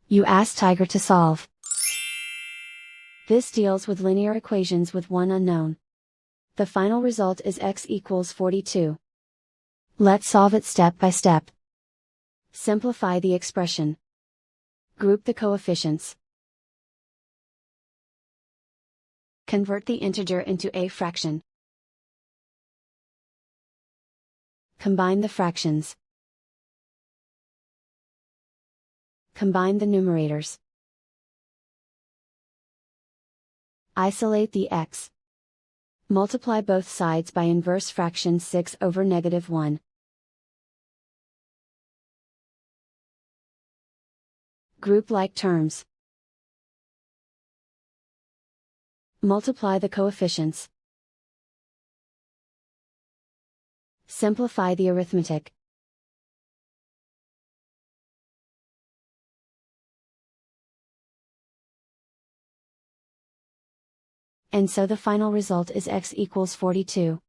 You ask Tiger to solve. This deals with linear equations with one unknown. The final result is x equals 42. Let's solve it step by step. Simplify the expression. Group the coefficients. Convert the integer into a fraction. Combine the fractions. Combine the numerators. Isolate the x. Multiply both sides by inverse fraction 6 over -1. Group like terms. Multiply the coefficients. Simplify the arithmetic. And so the final result is x equals 42.